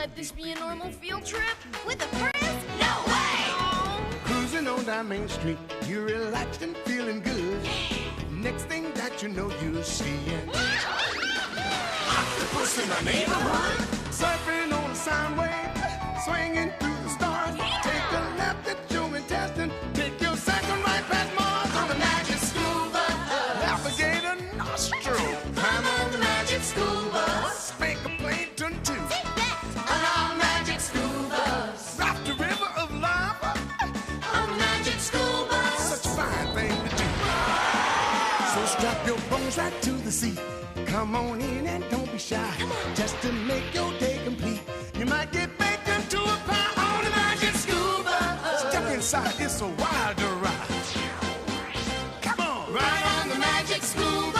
let this be a normal field trip? With a Frizz? No way! Cruising on down Main Street, you're relaxed and feeling good. Next thing that you know, you're seeing octopus in the neighborhood. Surfing on a sound wave, swinging through the stars. Take a left at your intestine, take your second right past Mars on the magic school bus. Alligator nostril, climb on the magic school bus. Spank a plankton too, on our magic school bus. Rock the river of lava, on the magic school bus. Such a fine thing to do. So strap your bones right to the seat. Come on in and don't be shy. Just to make your day complete, you might get baked into a pie on the magic school bus. Step inside, it's a wilder ride. Come on, ride on the magic school bus.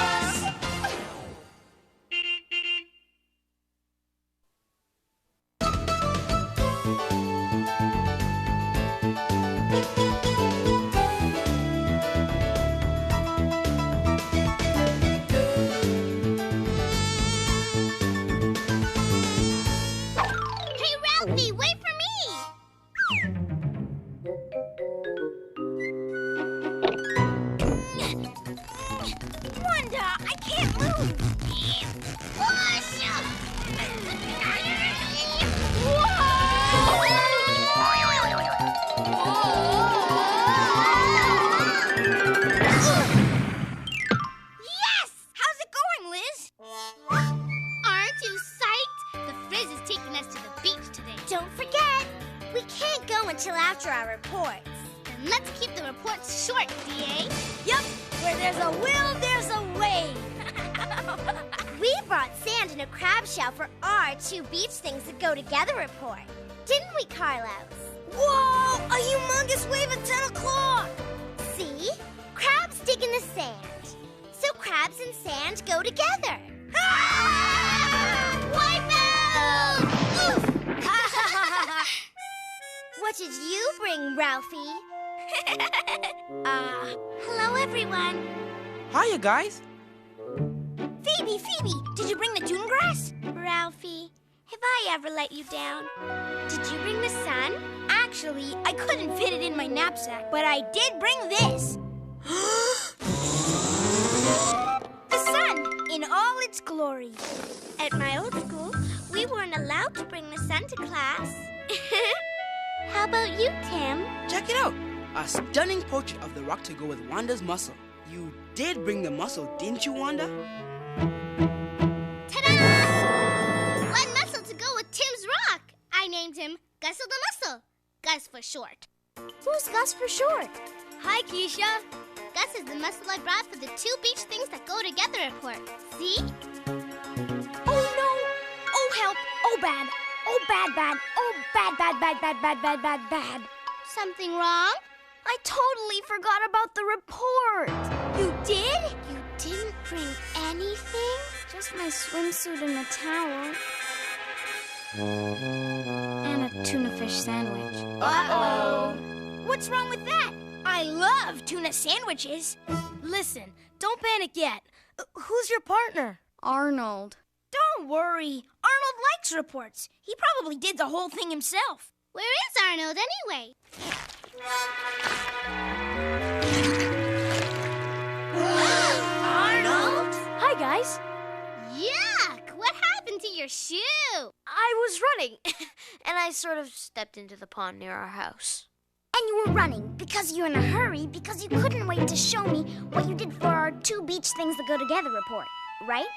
Until after our reports. And let's keep the reports short, DA. Yup, where there's a will, there's a way. We brought sand and a crab shell for our 2 beach things that go together report. Didn't we, Carlos? Whoa, a humongous wave at 10 o'clock. See? Crabs dig in the sand. So crabs and sand go together. Ah! Wipe out! Oof! What did you bring, Ralphie? Hello, everyone. Hiya, guys. Phoebe, did you bring the dune grass? Ralphie, have I ever let you down? Did you bring the sun? Actually, I couldn't fit it in my knapsack, but I did bring this. The sun in all its glory. At my old school, we weren't allowed to bring the sun to class. How about you, Tim? Check it out. A stunning portrait of the rock to go with Wanda's muscle. You did bring the muscle, didn't you, Wanda? Ta-da! One muscle to go with Tim's rock. I named him Gussel the Muscle. Gus for short. Who's Gus for short? Hi, Keesha. Gus is the muscle I brought for the 2 beach things that go together report. See? Oh, no. Oh, help. Oh, bad. Oh, bad. Oh, bad. Something wrong? I totally forgot about the report. You did? You didn't bring anything? Just my swimsuit and a towel. And a tuna fish sandwich. Uh-oh. What's wrong with that? I love tuna sandwiches. Listen, don't panic yet. Who's your partner? Arnold. Don't worry. Arnold likes reports. He probably did the whole thing himself. Where is Arnold anyway? Arnold? Hi, guys. Yuck! What happened to your shoe? I was running, and I sort of stepped into the pond near our house. And you were running because you're in a hurry because you couldn't wait to show me what you did for our 2 beach things that go together report, right?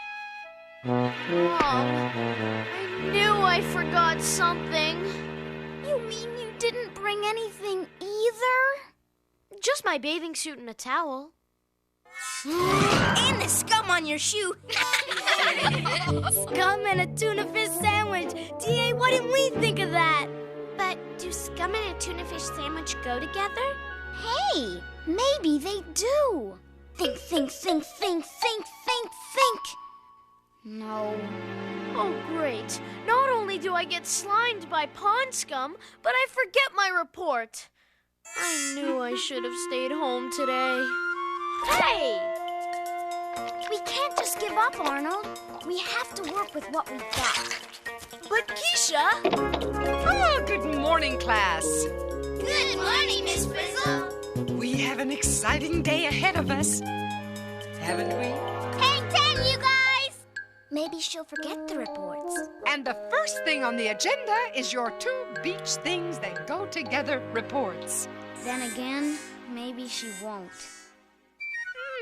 Mom, I knew I forgot something. You mean you didn't bring anything either? Just my bathing suit and a towel. And the scum on your shoe. Scum and a tuna fish sandwich. D.A., why didn't we think of that? But do scum and a tuna fish sandwich go together? Hey, maybe they do. Think. No. Oh, great. Not only do I get slimed by pond scum, but I forget my report. I knew I should have stayed home today. Hey! We can't just give up, Arnold. We have to work with what we've got. But Keesha... Oh, good morning, class. Good morning, Miss Frizzle. We have an exciting day ahead of us, haven't we? Hang 10, you guys! Maybe she'll forget the reports. And the first thing on the agenda is your 2 beach things that go together reports. Then again, maybe she won't.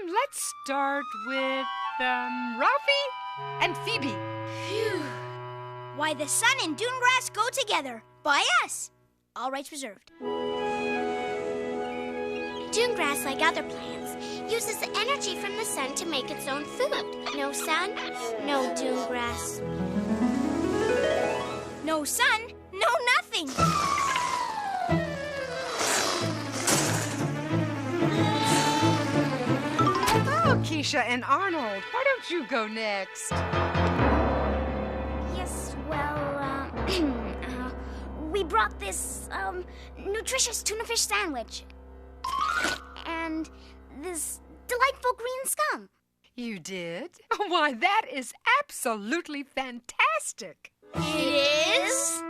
Let's start with Ralphie and Phoebe. Phew. Why, the sun and dune grass go together. By us. All rights reserved. Dune grass, like other plants, uses the energy from the sun to make its own food. No sun, no dune grass. No sun, no nothing. Oh, Keesha and Arnold, why don't you go next? Yes, well, we brought this, nutritious tuna fish sandwich. And this delightful green scum. You did? Why, that is absolutely fantastic. It is?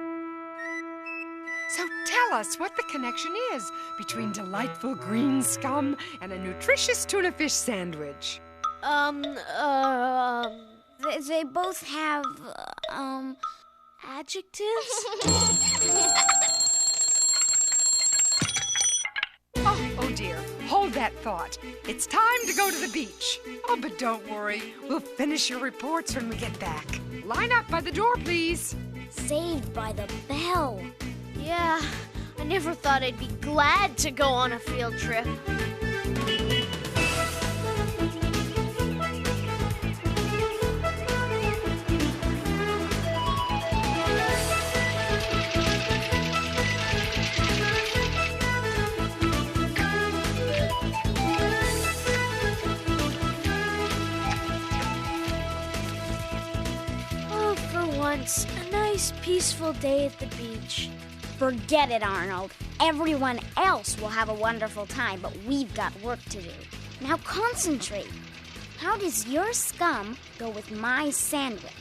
So tell us what the connection is between delightful green scum and a nutritious tuna fish sandwich. They both have, adjectives? Oh dear, hold that thought. It's time to go to the beach. Oh, but don't worry. We'll finish your reports when we get back. Line up by the door, please. saved by the bell. Yeah, I never thought I'd be glad to go on a field trip. Oh, for once, a nice, peaceful day at the beach. Forget it, Arnold. Everyone else will have a wonderful time, but we've got work to do. Now concentrate. How does your scum go with my sandwich?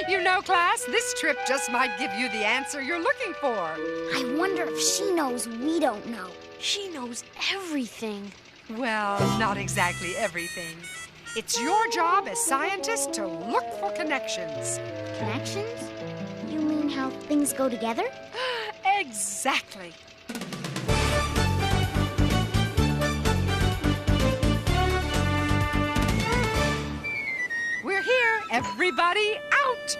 You know, class, this trip just might give you the answer you're looking for. I wonder if she knows we don't know. She knows everything. Well, not exactly everything. It's your job as scientists to look for connections. Connections? You mean how things go together? Exactly. We're here. Everybody out.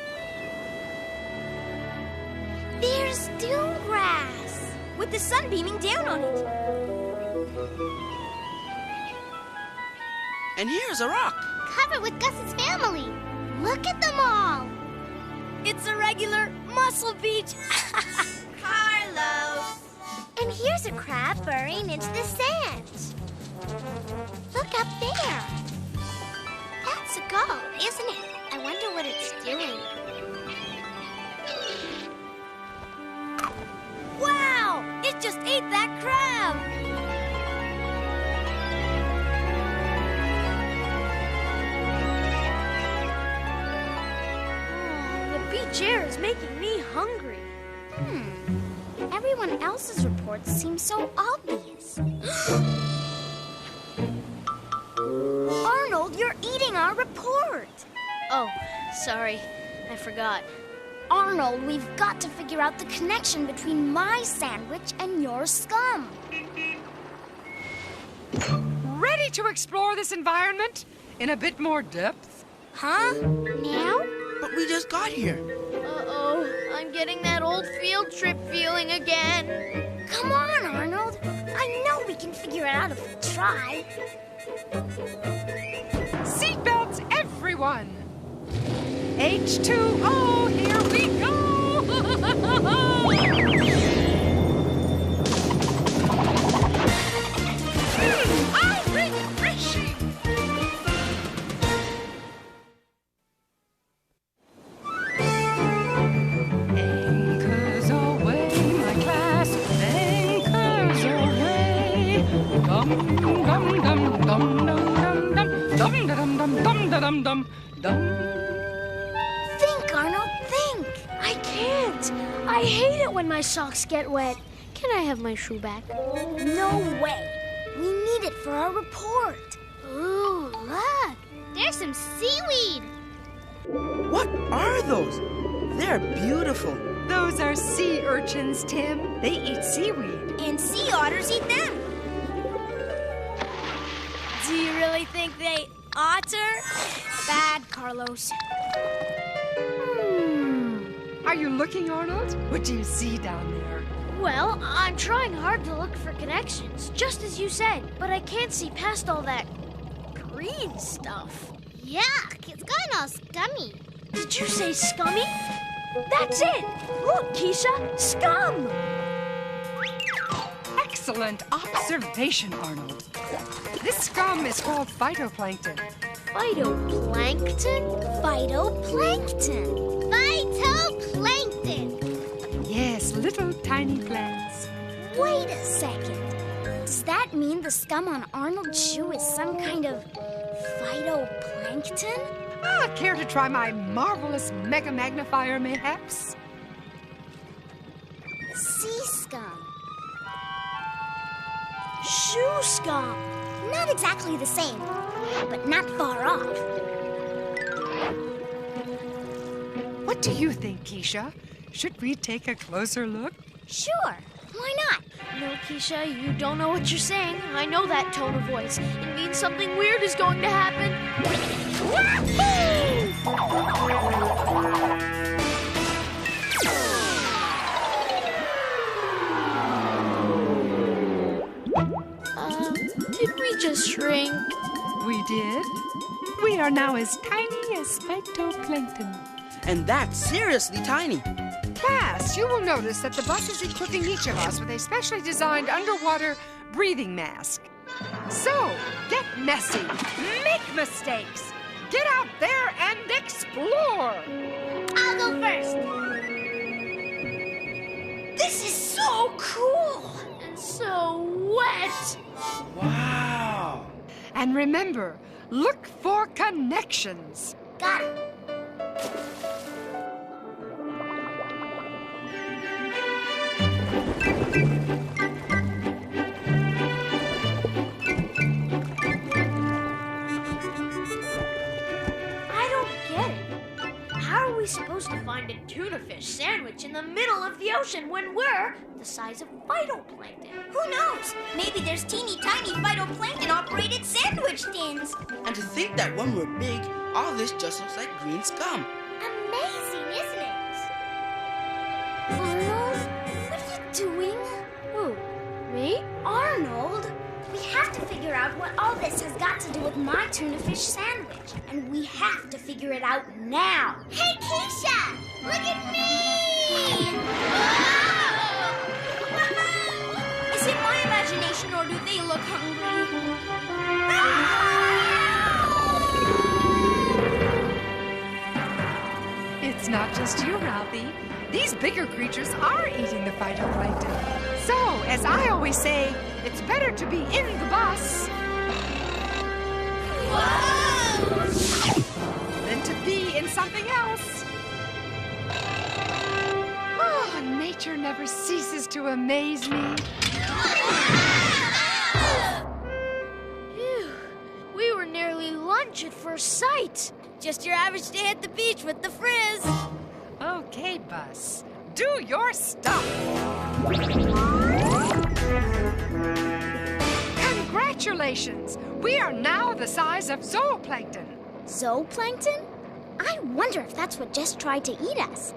There's dune grass. With the sun beaming down on it. And here's a rock. Covered with Gus's family. Look at them all. It's a regular mussel beach. Carlos! And here's a crab burrowing into the sand. Look up there. That's a gull, isn't it? I wonder what it's doing. Wow! It just ate that crab! Oh, the beach air is making me hungry. Everyone else's reports seem so obvious. Arnold, you're eating our report. Oh, sorry. I forgot. Arnold, we've got to figure out the connection between my sandwich and your scum. Ready to explore this environment in a bit more depth? Huh? Now? But we just got here. Uh-oh. I'm getting that old field trip feeling again. Come on, Arnold. I know we can figure it out if we try. Seatbelts, everyone! H2O, here we go! How refreshing! Anchors away, my class, anchors away. Dum dum dum dum dum dum dum dum dum dum dum dum dum. Think, Arnold, think. can't. I hate it when my socks get wet. Can I have my shoe back? No way. We need it for our report. Ooh, look. There's some seaweed. What are those? They're beautiful. Those are sea urchins, Tim. They eat seaweed. And sea otters eat them. Do you really think they otter? Bad, Carlos. Are you looking, Arnold? What do you see down there? Well, I'm trying hard to look for connections, just as you said, but I can't see past all that green stuff. Yuck, it's gotten all scummy. Did you say scummy? That's it! Look, Keesha, scum! Excellent observation, Arnold. This scum is called phytoplankton. Phytoplankton? Phytoplankton. Phytoplankton. Yes, little tiny plants. Wait a second. Does that mean the scum on Arnold's shoe is some kind of phytoplankton? Care to try my marvelous mega magnifier, mayhaps? Sea scum. Shoe scum. Not exactly the same, but not far off. What do you think, Keesha? Should we take a closer look? Sure, why not? No, Keesha, you don't know what you're saying. I know that tone of voice. It means something weird is going to happen. Did we just shrink? We did. We are now as tiny as phytoplankton. And that's seriously tiny. Class, you will notice that the bus is equipping each of us with a specially designed underwater breathing mask. So, get messy, make mistakes, get out there and explore. I'll go first. This is so cool! And so wet. Wow. And remember, look for connections. Got it. I don't get it. How are we supposed to find a tuna fish sandwich in the middle of the ocean when we're the size of phytoplankton? Who knows? Maybe there's teeny tiny phytoplankton-operated sandwich tins. And to think that when we're big, all this just looks like green scum. Amazing, isn't it? Arnold, what are you doing? Who? Me? Arnold, we have to figure out what all this has got to do with my tuna fish sandwich. And we have to figure it out now. Hey, Keesha, look at me! Is it my imagination or do they look hungry? It's not just you, Ralphie. These bigger creatures are eating the phytoplankton. So, as I always say, it's better to be in the bus than to be in something else. Oh, nature never ceases to amaze me. Phew. We were nearly lunch at first sight. Just your average day at the beach with the frizz. Okay, bus. Do your stuff. Congratulations! We are now the size of zooplankton. Zooplankton? I wonder if that's what just tried to eat us.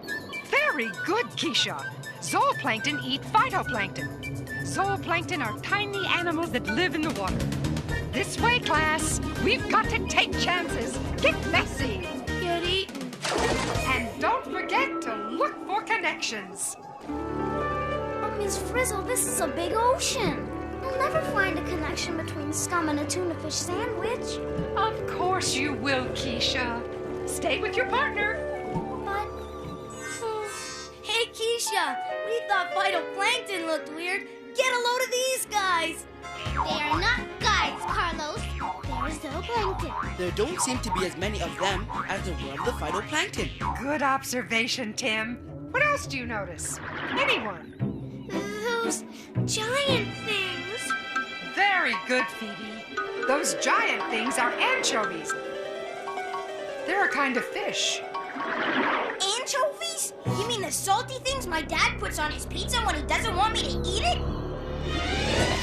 Very good, Keesha. Zooplankton eat phytoplankton. Zooplankton are tiny animals that live in the water. This way, class. We've got to take chances. Get messy. Get eaten. And don't forget to look for connections. Oh, Miss Frizzle, this is a big ocean. I'll never find a connection between scum and a tuna fish sandwich. Of course you will, Keesha. Stay with your partner. But... Hey, Keesha, we thought phytoplankton looked weird. Get a load of these guys. They are not guides, Carlos. They're zooplankton. There don't seem to be as many of them as there were of the phytoplankton. Good observation, Tim. What else do you notice? Anyone? Those giant things. Very good, Phoebe. Those giant things are anchovies. They're a kind of fish. Anchovies? You mean the salty things my dad puts on his pizza when he doesn't want me to eat it?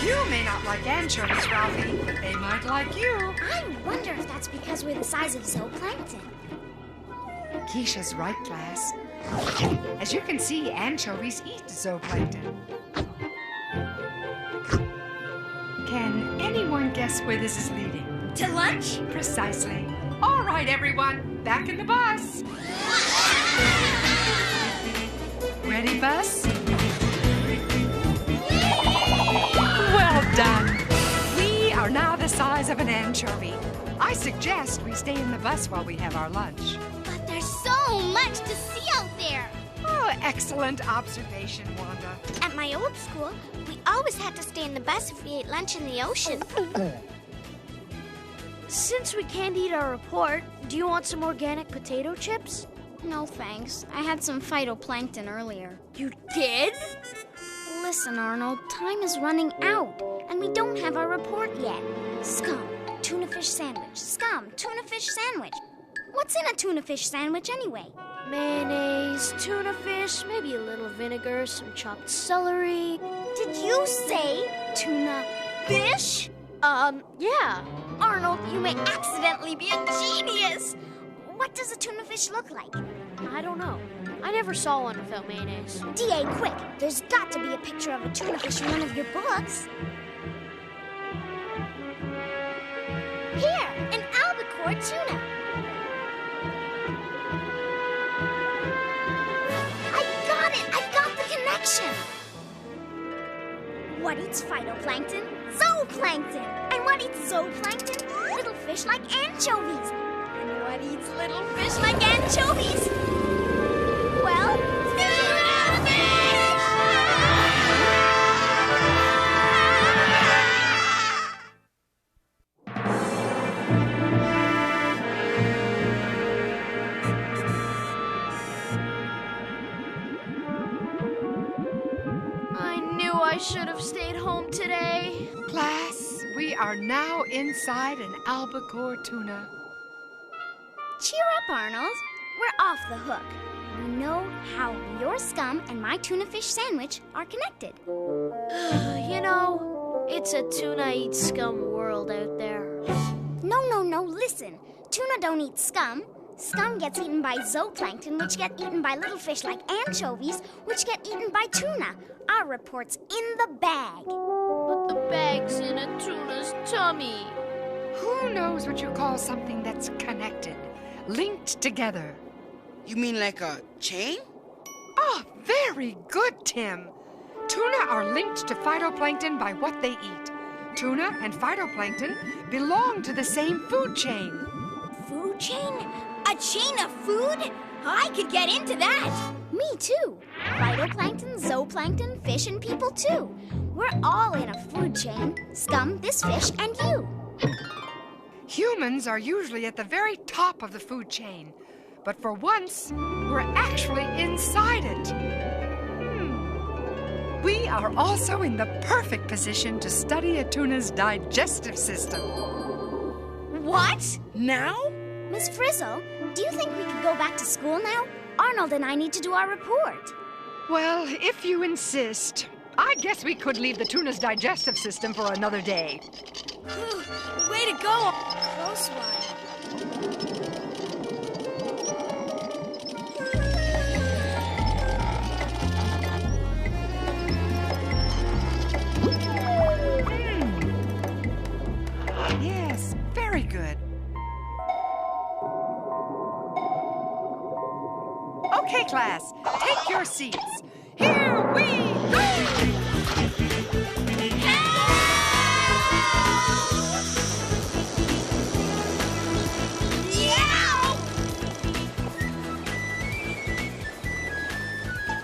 You may not like anchovies, Ralphie, but they might like you. I wonder if that's because we're the size of zooplankton. Keisha's right, class. As you can see, anchovies eat zooplankton. Can anyone guess where this is leading? To lunch? Precisely. All right, everyone, back in the bus. Ready, bus? Well done. We are now the size of an anchovy. I suggest we stay in the bus while we have our lunch. But there's so much to see out there. Oh, excellent observation, Wanda. At my old school, we always had to stay in the bus if we ate lunch in the ocean. Since we can't eat our report, do you want some organic potato chips? No thanks. I had some phytoplankton earlier. You did? Listen, Arnold, time is running out, and we don't have our report yet. Scum, tuna fish sandwich. Scum, tuna fish sandwich. What's in a tuna fish sandwich anyway? Mayonnaise, tuna fish, maybe a little vinegar, some chopped celery. Did you say tuna fish? Yeah. Arnold, you may accidentally be a genius. What does a tuna fish look like? I don't know. I never saw one without mayonnaise. D.A., quick. There's got to be a picture of a tuna fish in one of your books. Here, an albacore tuna. I got it! I got the connection! What eats phytoplankton? Zooplankton! And what eats zooplankton? Little fish like anchovies. And what eats little fish like anchovies? Well, tuna fish! I knew I should have stayed home today. Class, we are now inside an albacore tuna. Cheer up, Arnold. We're off the hook. We know how your scum and my tuna fish sandwich are connected. You know, it's a tuna eats scum world out there. No, listen. Tuna don't eat scum. Scum gets eaten by zooplankton, which get eaten by little fish like anchovies, which get eaten by tuna. Our report's in the bag. But the bag's in a tuna's tummy. Who knows what you call something that's connected, linked together? You mean like a chain? Oh, very good, Tim. Tuna are linked to phytoplankton by what they eat. Tuna and phytoplankton belong to the same food chain. Food chain? A chain of food? I could get into that. Me too. Phytoplankton, zooplankton, fish, and people too. We're all in a food chain. Scum, this fish, and you. Humans are usually at the very top of the food chain. But for once, we're actually inside it. We are also in the perfect position to study a tuna's digestive system. What? Now? Miss Frizzle, do you think we could go back to school now? Arnold and I need to do our report. Well, if you insist, I guess we could leave the tuna's digestive system for another day. Way to go! Close one. Yes, very good. Okay, class, take your seats. Here we go!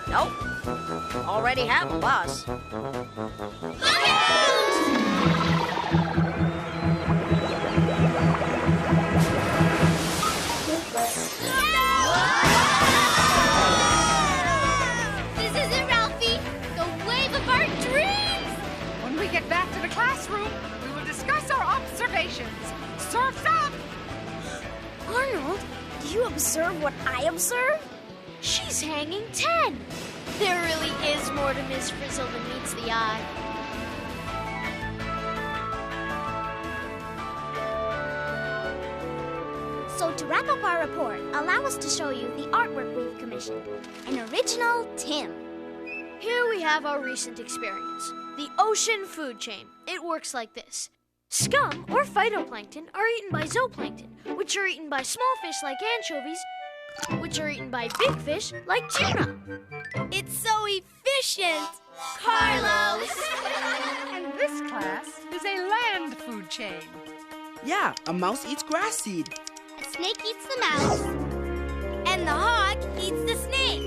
Nope. Already have a bus. you observe what I observe? She's hanging 10. There really is more to Miss Frizzle than meets the eye. So to wrap up our report, allow us to show you the artwork we've commissioned. An original Tim. Here we have our recent experience. The ocean food chain. It works like this. Scum, or phytoplankton, are eaten by zooplankton, which are eaten by small fish like anchovies, which are eaten by big fish like tuna. It's so efficient! Carlos! And this class is a land food chain. Yeah, a mouse eats grass seed. A snake eats the mouse. And the hawk eats the snake.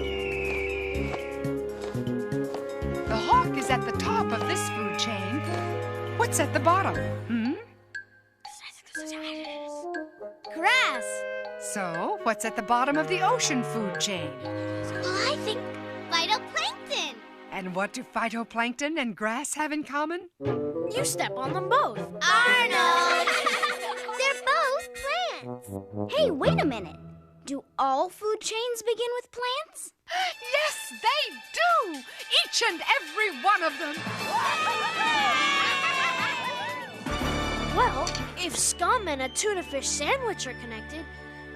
The hawk is at the top of this food chain. What's at the bottom? Grass. So, what's at the bottom of the ocean food chain? Well, I think Phytoplankton. And what do phytoplankton and grass have in common? You step on them both. Arnold! They're both plants. Hey, wait a minute. Do all food chains begin with plants? Yes, they do! Each and every one of them. Well, if scum and a tuna fish sandwich are connected,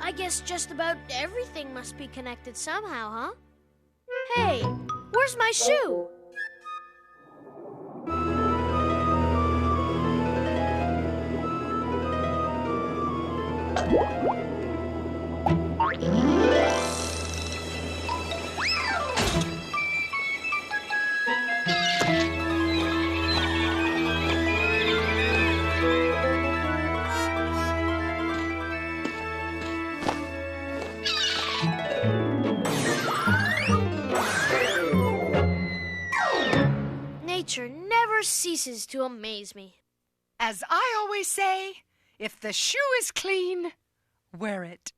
I guess just about everything must be connected somehow, huh? Hey, where's my shoe? Nature never ceases to amaze me. As I always say, if the shoe is clean, wear it.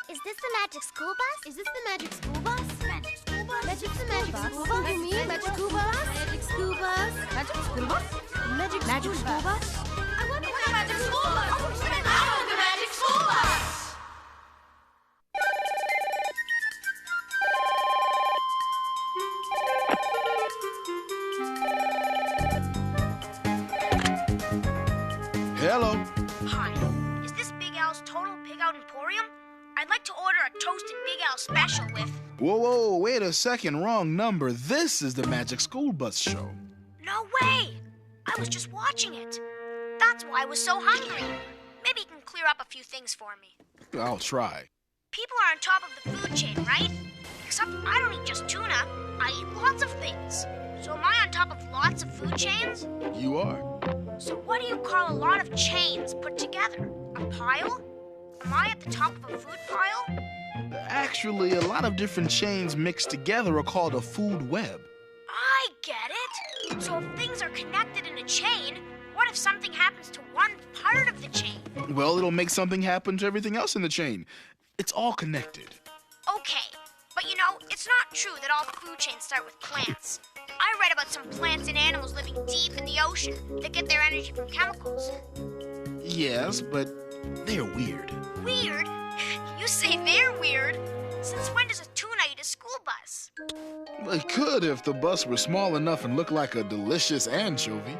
Is this the magic school bus? Is this the magic school bus? Magic school bus? Magic the magic school bus? You mean magic school bus? Magic school bus? Magic school bus? Magic school bus? I wonder what the magic school bus? I want the magic school bus! Hello. Hi, is this Big Al's Total Pig Out Emporium? I'd like to order a toasted Big Al special with... Whoa, wait a second. Wrong number. This is the Magic School Bus Show. No way! I was just watching it. That's why I was so hungry. Maybe you can clear up a few things for me. I'll try. People are on top of the food chain, right? Except I don't eat just tuna. I eat lots of things. So am I on top of lots of food chains? You are. So what do you call a lot of chains put together? A pile? Am I at the top of a food pile? Actually, a lot of different chains mixed together are called a food web. I get it. So if things are connected in a chain, what if something happens to one part of the chain? Well, it'll make something happen to everything else in the chain. It's all connected. Okay, but you know, it's not true that all food chains start with plants. I read about some plants and animals living deep in the ocean that get their energy from chemicals. Yes, but they're weird. Weird? You say they're weird? Since when does a tuna eat a school bus? It could if the bus were small enough and looked like a delicious anchovy.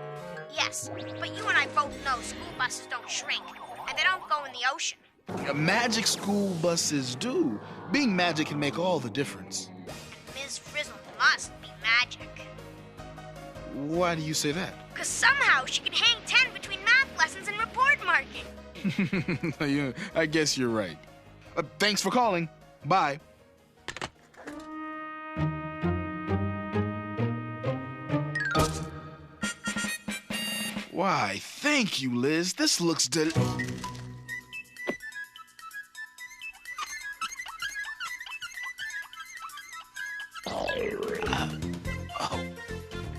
Yes, but you and I both know school buses don't shrink, and they don't go in the ocean. Magic school buses do. Being magic can make all the difference. And Ms. Frizzle must be magic. Why do you say that? Because somehow she can hang 10 between math lessons and report marking. Yeah, I guess you're right. Thanks for calling. Bye. Why, thank you, Liz. This looks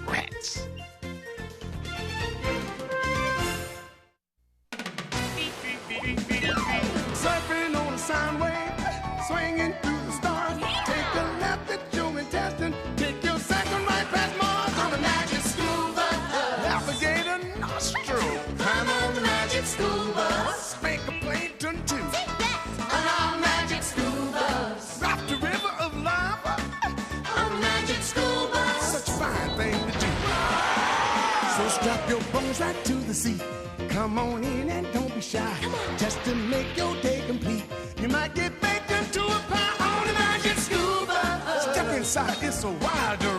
rats. Surfing on a sound wave, swinging through the stars. Take a left goes right to the sea. Come on in and don't be shy. Just to make your day complete. You might get baked into a pie on a magic scuba. Step inside, it's a wilder